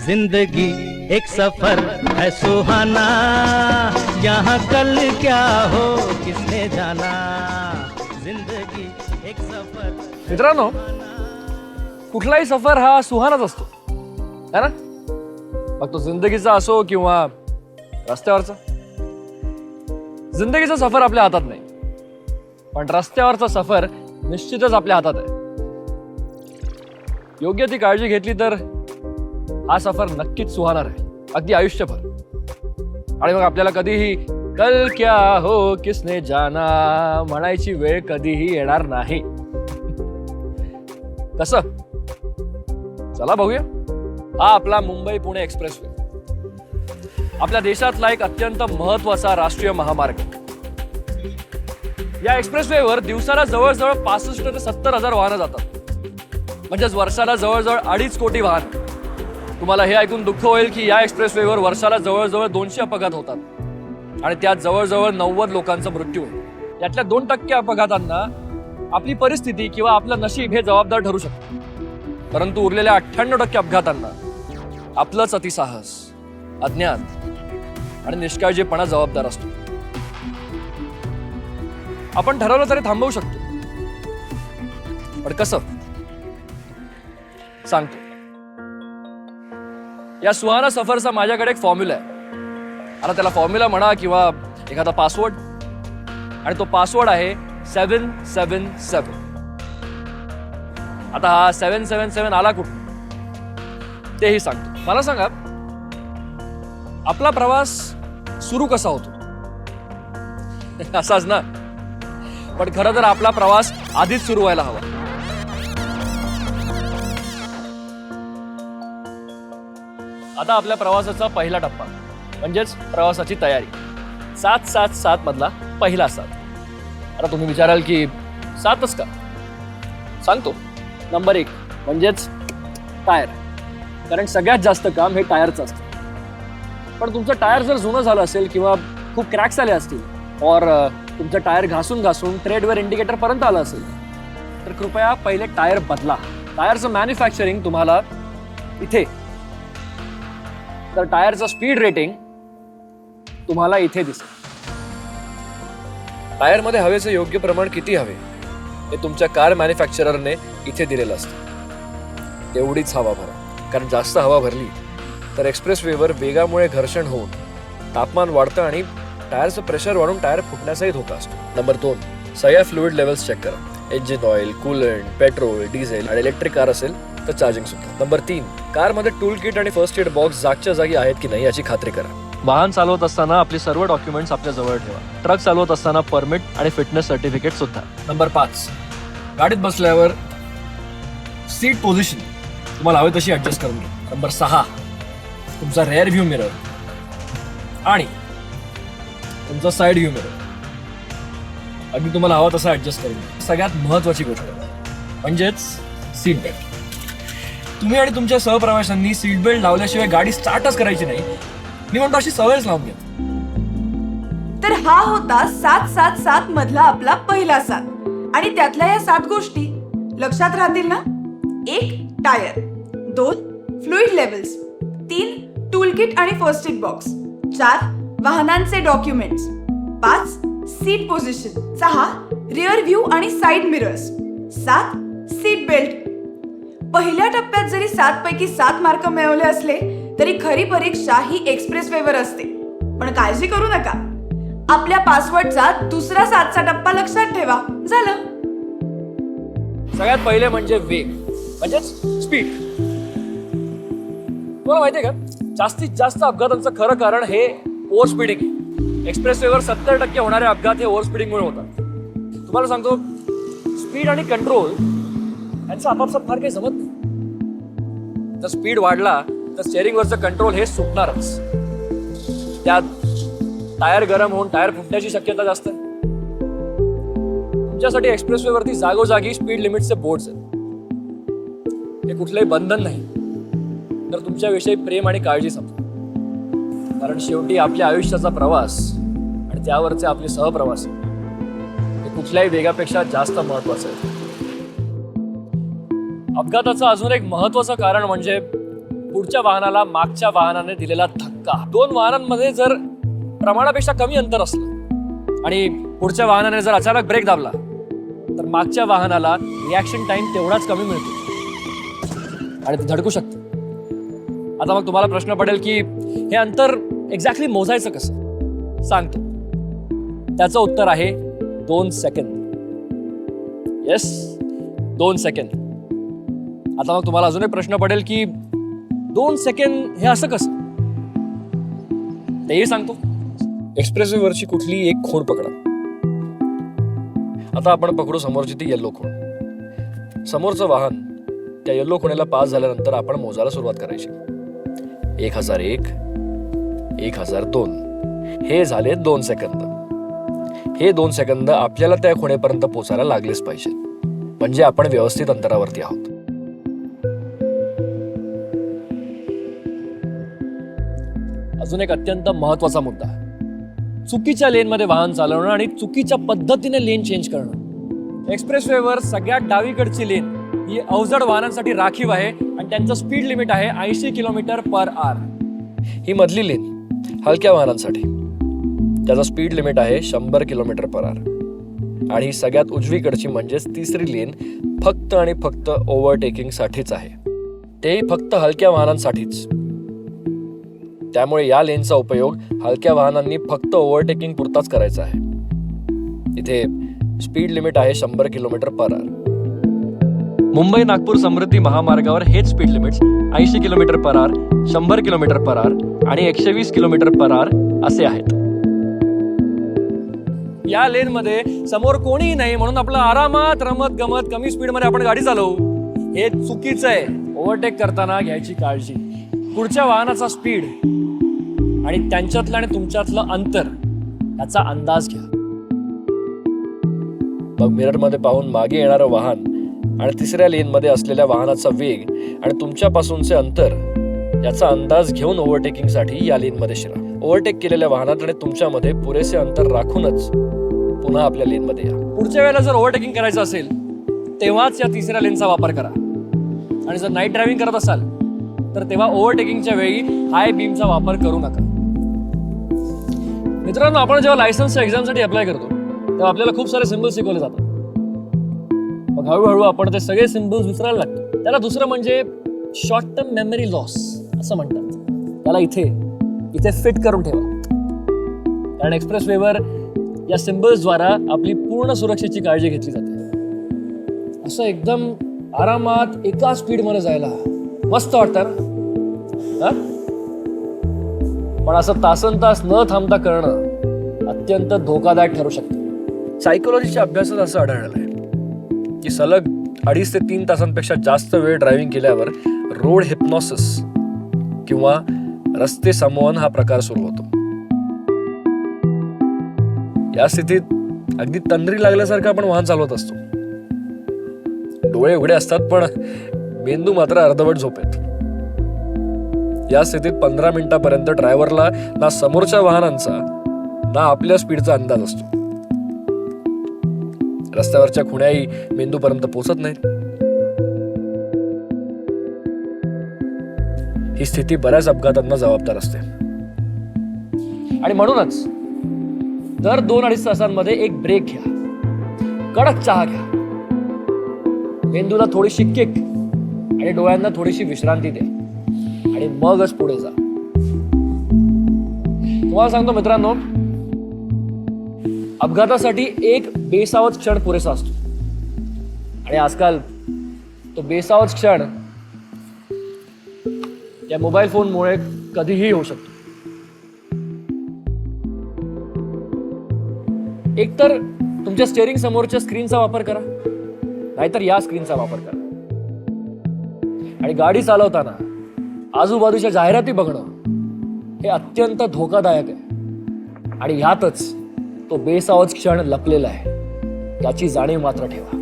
जिंदगी एक सफर है सुहाना, यहाँ कल क्या हो किसने जाना, जिंदगी एक सफर। मित्रांनो, कुठलाही सफर हा सुहानाच असतो है ना? मग तो जिंदगीचा असो किंवा रस्त्यावरचा. जिंदगीचा सफर आपल्या हातात नाही, पण रस्त्यावरचा सफर निश्चितच आपल्या हातात आहे. योग्य ती काळजी घेतली तर हा सफर नक्कीच सुहाणार आहे, अगदी आयुष्यभर. आणि मग आपल्याला कधीही कल क्या हो किसने जाना म्हणायची वेळ कधीही येणार नाही. कसं? चला बघूया. हा आपला मुंबई पुणे एक्सप्रेसवे, आपल्या देशातला एक अत्यंत महत्वाचा राष्ट्रीय महामार्ग. या एक्सप्रेसवेवर दिवसाला जवळजवळ 65 ते 70 हजार वाहनं जातात, म्हणजेच वर्षाला जवळजवळ 2.5 कोटी वाहन. तुम्हाला हे ऐकून दुःख होईल की या एक्सप्रेसवेवर वर्षाला जवळजवळ 200 अपघात होतात आणि त्यात जवळजवळ 90 लोकांचा मृत्यू होईल. यातल्या 2% अपघातांना आपली परिस्थिती किंवा आपलं नशीब हे जबाबदार ठरू शकतं, परंतु उरलेल्या 98% अपघातांना आपलंच अतिसाहस, अज्ञान आणि निष्काळजीपणा जबाबदार असतो. आपण ठरवलं तरी थांबवू शकतो, पण कसं सांगतो. या सुहाना सफरचा माझ्याकडे एक फॉर्म्युला आहे. आता त्याला फॉर्म्युला म्हणा किंवा एखादा पासवर्ड, आणि तो पासवर्ड आहे 777. आता हा 777 आला कुठून तेही सांगतो. मला सांगा, आपला प्रवास सुरू कसा होतो? असाच ना? पण खरं तर आपला प्रवास आधीच सुरू व्हायला हवा. आता आपल्या प्रवासाचा पहिला टप्पा म्हणजेच प्रवासाची तयारी. 777 मधला पहिला 7. आता तुम्ही विचाराल की 7च का? सांगतो. नंबर 1 म्हणजेच टायर, कारण सगळ्यात जास्त काम हे टायरचं असतं. पण तुमचं टायर जर जुनं झालं असेल किंवा खूप क्रॅक्स आले असतील, और तुमचं टायर घासून घासून ट्रेडवेअर इंडिकेटर पर्यंत आलं असेल, तर कृपया पहिले टायर बदला. टायरचं मॅन्युफॅक्चरिंग तुम्हाला इथे, तर टायरचं स्पीड रेटिंग तुम्हाला इथे दिसेल. टायरमध्ये हवेचं योग्य प्रमाण किती हवे हे तुमच्या कार मॅन्युफॅक्चररने इथे दिलेलं असतं. तेवढीच हवा भरा, कारण जास्त हवा भरली तर एक्सप्रेसवेवर वेगामुळे घर्षण होऊन तापमान वाढतं आणि टायरचं प्रेशर वाढून टायर फुटण्याचाही धोका असतो. नंबर 2, सगळ्या फ्लुइड लेवल्स चेक करा. Engine oil, coolant, petrol, diesel आणि इलेक्ट्रिक कार असेल तर चार्जिंग सुद्धा. नंबर 3, कारमध्ये टूल किट आणि फर्स्ट एड बॉक्स जागच्या जागी आहेत की नाही याची खात्री करा. वाहन चालवत असताना आपली सर्व डॉक्युमेंट्स आपल्या जवळ ठेवा. ट्रक चालवत असताना परमिट आणि फिटनेस सर्टिफिकेट सुद्धा. नंबर 5, गाडीत बसल्यावर सीट पोझिशन तुम्हाला हवी तशी ऍडजस्ट करून घ्या. नंबर 6, तुमचा रेअर व्ह्यू मिरर आणि तुमचा साइड व्ह्यू मिरर अगदी तुम्हाला हवा तसा ऍडजस्ट करून घ्या. सगळ्यात महत्वाची गोष्ट म्हणजेच सीट बेल्ट. तुम्ही आणि तुमच्या सहप्रवाशांनी सीट बेल्ट लावल्याशिवाय गाडी स्टार्टच करायची नाही. मी म्हणतो अशी सवयच लावून घ्या. तर हा होता 777 मधला आपला पहिला 7. आणि त्यातल्या या 7 गोष्टी लक्षात राहतील ना? 1 tyre, 2 fluid levels, 3 tool kit आणि फर्स्ट एड बॉक्स, 4 वाहनांचे documents, 5 seat position, 6 rear view आणि साइड मिरर्स, 7 सीट बेल्ट. पहिल्या टप्प्यात जरी 7 पैकी 7 मार्क मिळवले असले तरी खरी परीक्षा ही एक्सप्रेसवेवर असते. पण काळजी करू नका, आपल्या पासवर्डचा दुसरा 7चा टप्पा लक्षात ठेवा. झालं. सगळ्यात पहिले म्हणजे वेग, म्हणजेच स्पीड. तुम्हाला माहितीये का, जास्तीत जास्त अपघातांचं खरं कारण हे ओव्हर स्पीडिंग आहे. एक्सप्रेसवेवर 70% होणारे अपघात हे ओव्हर स्पीडिंगमुळे होतात. तुम्हाला सांगतो, स्पीड आणि कंट्रोल यांचं आपापसात फार काही जमत नाही. जर स्पीड वाढला तर स्टेअरिंगवरचं कंट्रोल हे सुटणारच. त्यात टायर गरम होऊन टायर फुटण्याची शक्यता जास्त आहे. तुमच्यासाठी एक्सप्रेसवेवरती जागोजागी स्पीड लिमिटचे बोर्ड्स आहेत. हे कुठलंही बंधन नाही, तर तुमच्याविषयी प्रेम आणि काळजी समजा. कारण शेवटी आपल्या आयुष्याचा प्रवास आणि त्यावरचे आपले सहप्रवासी हे कुठल्याही वेगापेक्षा जास्त महत्वाचं आहे. अपघाताचं अजून एक महत्वाचं कारण म्हणजे पुढच्या वाहनाला मागच्या वाहनाने दिलेला धक्का. दोन वाहनांमध्ये जर प्रमाणापेक्षा कमी अंतर असलं आणि पुढच्या वाहनाने जर अचानक ब्रेक दाबला तर मागच्या वाहनाला रिॲक्शन टाइम तेवढाच कमी मिळतो आणि ते धडकू शकतं. आता मग तुम्हाला प्रश्न पडेल की हे अंतर एक्झॅक्टली मोजायचं कसं? सांगतो. त्याचं उत्तर आहे 2 सेकंद. Yes, 2 second. आता मग तुम्हाला अजून एक प्रश्न पडेल की 2 सेकंद हे असं कसं? तेही सांगतो. एक्सप्रेसवेवरची कुठली एक खूण पकडा. आता आपण पकडू समोरची ती येल्लो खूण. समोरचं वाहन त्या येल्लो खुणेला पास झाल्यानंतर आपण मोजायला सुरुवात करायची. 1001, 1002. हे झाले 2 सेकंद. हे 2 सेकंद आपल्याला त्या खुणेपर्यंत पोचायला लागलेच पाहिजे, म्हणजे आपण व्यवस्थित अंतरावरती आहोत. अजून एक अत्यंत महत्वाचा मुद्दा, चुकीच्या लेनमध्ये वाहन चालवणं आणि चुकीच्या पद्धतीने लेन चेंज करणं. एक्सप्रेसवेवर सगळ्यात डावीकडची लेन ही अवजड वाहनांसाठी राखीव आहे आणि त्यांचं स्पीड लिमिट आहे 80 km/h. ही मधली लेन हलक्या वाहनांसाठी, त्याचा स्पीड लिमिट आहे 100 km/h. आणि ही सगळ्यात उजवीकडची म्हणजेच तिसरी लेन फक्त आणि फक्त ओव्हरटेकिंग साठीच आहे, तेही फक्त हलक्या वाहनांसाठीच. त्यामुळे या लेनचा उपयोग हलक्या वाहनांनी फक्त ओव्हरटेकिंग पुरताच करायचा आहे. इथे स्पीड लिमिट आहे 100 km/h. मुंबई नागपूर समृद्धी महामार्गावर हेच स्पीड लिमिट्स 80 km/h, 100 km/h आणि 120 km/h असे आहेत. या लेन मध्ये समोर कोणीही नाही म्हणून आपलं आरामात रमत गमत कमी स्पीड मध्ये आपण गाडी चालवू, हे चुकीचं आहे. ओव्हरटेक करताना घ्यायची काळजी. पुढच्या वाहनाचा स्पीड आणि त्यांच्यातलं आणि तुमच्यातलं अंतर याचा अंदाज घ्या. मग मिरर मध्ये पाहून मागे येणारं वाहन आणि तिसऱ्या लेन मध्ये असलेल्या वाहनाचा वेग आणि तुमच्यापासूनचे अंतर याचा अंदाज घेऊन ओव्हरटेकिंग साठी या लेन मध्ये शिरा. ओव्हरटेक केलेल्या वाहनात आणि तुमच्यामध्ये पुरेसे अंतर राखूनच पुन्हा आपल्या लेन मध्ये या. पुढच्या वेळेला जर ओव्हरटेकिंग करायचं असेल तेव्हाच या तिसऱ्या लेनचा वापर करा. आणि जर नाईट ड्रायव्हिंग करत असाल तर तेव्हा ओव्हरटेकिंगच्या वेळी हाय बीमचा वापर करू नका. मित्रांनो, आपण जेव्हा लायसन्सच्या एक्झामसाठी अप्लाय करतो तेव्हा आपल्याला खूप सारे सिम्बल्स शिकवले जातात. मग हळूहळू आपण ते सगळे सिम्बल्स विसरायला लागतो. त्याला दुसरं म्हणजे शॉर्ट टर्म मेमरी लॉस असं म्हणतात. त्याला इथे फिट करून ठेवा, कारण एक्सप्रेसवेवर या सिम्बल्सद्वारा आपली पूर्ण सुरक्षेची काळजी घेतली जाते. असं एकदम आरामात एका स्पीडमध्ये जायला मस्त वाटतं ना? पण असं तासनतास न थांबता करणं अत्यंत धोकादायक ठरू शकतं. सायकोलॉजीच्या अभ्यासात असं आढळलं आहे की सलग 2.5 ते 3 तासांपेक्षा जास्त वेळ ड्रायव्हिंग केल्यावर रोड हिप्नॉसिस किंवा रस्ते संमोहन हा प्रकार सुरू होतो. या स्थितीत अगदी तंद्री लागल्यासारखं आपण वाहन चालवत असतो. डोळे उघडे असतात पण मेंदू मात्र अर्धवट झोपेत. या स्थितीत 15 मिनिटापर्यंत ड्रायव्हरला ना समोरच्या वाहनांचा ना आपल्या स्पीडचा अंदाज असतो. रस्त्यावरच्या खुणाही मेंदूपर्यंत पोहोचत नाहीत. ही स्थिती बऱ्याच अपघातांना जबाबदार असते. आणि म्हणूनच दर 2-2.5 तासांमध्ये एक ब्रेक घ्या, कडक चहा घ्या, मेंदूला थोडीशी किक आणि डोळ्यांना थोडीशी विश्रांती द्या आणि मगच पुढे जा. तुम्हाला सांगतो मित्रांनो, अपघातासाठी एक बेसावध क्षण पुरेसा असतो. आणि आजकाल तो बेसावध क्षण या मोबाईल फोनमुळे कधीही होऊ शकतो. एकतर तुमच्या स्टेअरिंग समोरच्या स्क्रीनचा वापर करा, नाहीतर या स्क्रीनचा वापर करा. आणि गाडी चालवताना आजूबाजूच्या जाहिराती बघणं हे अत्यंत धोकादायक आहे. आणि ह्यातच तो बेसावध क्षण लपलेला आहे, याची जाणीव मात्र ठेवा.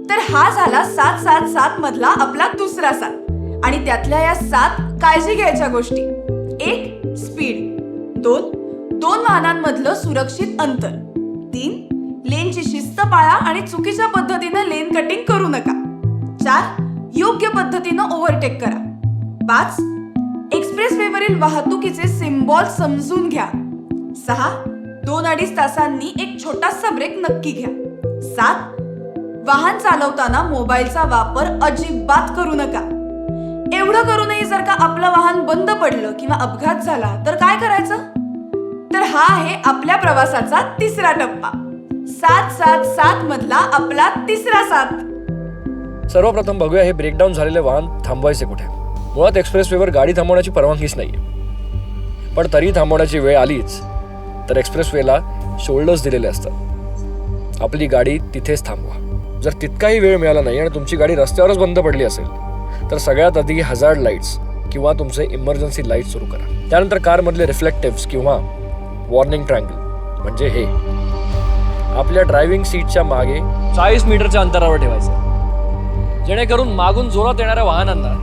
तर हा झाला 7-7-7 मधला आपला दुसरा साथ. आणि त्यातल्या या 7 काळजी घ्यायच्या गोष्टी. 1 स्पीड, 2 वाहनांमधलं सुरक्षित अंतर, 3 लेनची शिस्त पाळा आणि चुकीच्या पद्धतीनं लेन कटिंग करू नका, 4 योग्य पद्धतीनं ओव्हरटेक करा, 5. एक्सप्रेसवेवरील वाहतुकीचे सिम्बॉल समजून घ्या. 6. 2-2.5 तासांनी एक छोटासा ब्रेक नक्की घ्या. 7. वाहन चालवताना मोबाईलचा वापर अजिबात करू नका. एवढं करूनही जर का आपलं वाहन बंद पडलं किंवा अपघात झाला तर काय करायचं? तर हा आहे आपल्या प्रवासाचा तिसरा टप्पा, 7-7-7 मधला आपला तिसरा साथ. सर्वप्रथम बघूया हे ब्रेकडाऊन झालेले वाहन थांबवायचे कुठे. मुळात एक्सप्रेसवेवर गाडी थांबवण्याची परवानगीच नाहीये, पण तरी थांबवण्याची वेळ आलीच तर एक्सप्रेसवेला शोल्डर्स दिलेले असतात. आपली गाडी तिथेच थांबवा. जर तितकाही वेळ मिळाला नाही आणि तुमची गाडी रस्त्यावरच बंद पडली असेल तर सगळ्यात आधी हजार्ड लाईट्स किंवा तुमचे इमर्जन्सी लाईट सुरू करा. त्यानंतर कारमधले रिफ्लेक्टिव्स किंवा वॉर्निंग ट्रायंगल म्हणजे हे आपल्या ड्रायव्हिंग सीटच्या मागे 40 मीटरच्या अंतरावर ठेवायचं, जेणेकरून मागून जोरात येणाऱ्या वाहनांना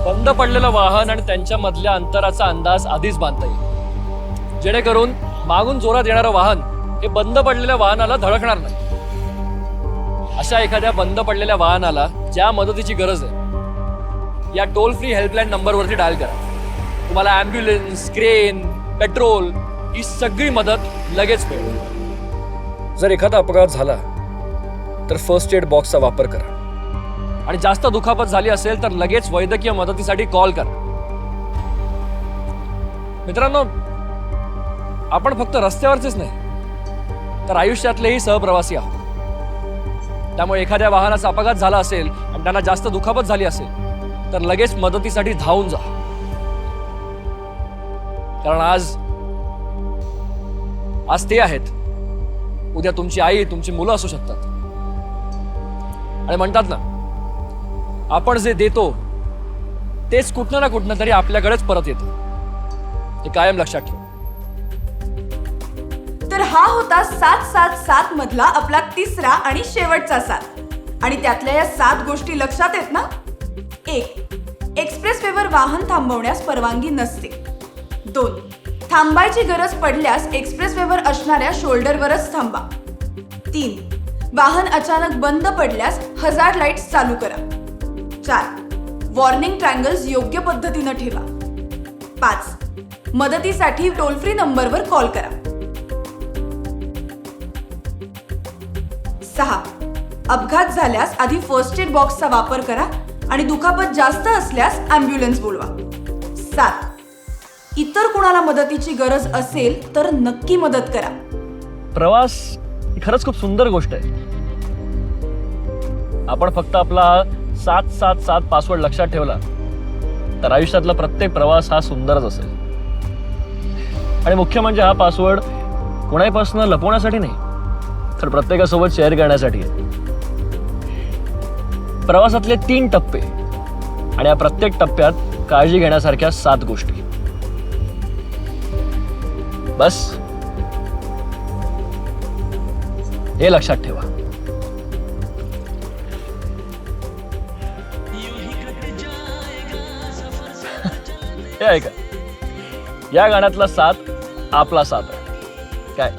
बंद पडलेलं वाहन आणि त्यांच्यामधल्या अंतराचा अंदाज आधीच बांधता येईल, जेणेकरून मागून जोरात येणारं वाहन हे बंद पडलेल्या वाहनाला धडकणार नाही. अशा एखाद्या बंद पडलेल्या वाहनाला ज्या मदतीची गरज आहे या टोल फ्री हेल्पलाईन नंबरवरती डायल करा. तुम्हाला ॲम्ब्युलन्स, क्रेन, पेट्रोल ही सगळी मदत लगेच मिळेल. जर एखादा अपघात झाला तर फर्स्ट एड बॉक्सचा वापर करा आणि जास्त दुखापत झाली असेल तर लगेच वैद्यकीय मदतीसाठी कॉल करा. मित्रांनो, आपण फक्त रस्त्यावरचेच नाही तर आयुष्यातलेही सहप्रवासी आहोत. त्यामुळे एखाद्या वाहनाचा अपघात झाला असेल आणि त्यांना जास्त दुखापत झाली असेल तर लगेच मदतीसाठी धावून जा. कारण आज ते आहेत, उद्या तुमची आई, तुमची मुलं असू शकतात. आणि म्हणतात ना, आपण जे देतो तेच कुठनं ना कुठनं तरी आपल्याकडेच परत येतं. हे कायम लक्षात ठेवा. तर हा होता 7-7-7 मधला आपला तिसरा आणि शेवटचा साथ. आणि त्यातल्या या 7 गोष्टी लक्षात आहेत ना? 1. एक्सप्रेसवेवर वाहन थांबवण्यास परवानगी नसते. 2. थांबायची गरज पडल्यास एक्सप्रेसवेवर असणाऱ्या शोल्डरवरच थांबा. 3. वाहन अचानक बंद पडल्यास हजार्ड लाईट्स चालू करा. 4. वॉर्निंग ट्रायंगल्स योग्य पद्धतीनं ठेवा. 5. मदतीसाठी टोल फ्री नंबरवर कॉल करा. 6. अपघात झाल्यास आधी फर्स्ट एड बॉक्सचा वापर करा आणि दुखापत जास्त असल्यास ॲम्ब्युलन्स बोलवा. 7. इतर कुणाला मदतीची गरज असेल तर नक्की मदत करा. प्रवास ही खरंच खूप सुंदर गोष्ट आहे. आपण फक्त आपला 7-7-7 पासवर्ड लक्षात ठेवला तर आयुष्यातला प्रत्येक प्रवास हा सुंदरच असेल. आणि मुख्य म्हणजे हा पासवर्ड कोणापासून लपवण्यासाठी नाही तर प्रत्येकासोबत शेअर करण्यासाठी आहे. प्रवासातले 3 टप्पे आणि या प्रत्येक टप्प्यात काळजी घेण्यासारख्या 7 गोष्टी. बस हे लक्षात ठेवा. हे ऐका, या गाण्यातला साथ आपला साथ आहे काय.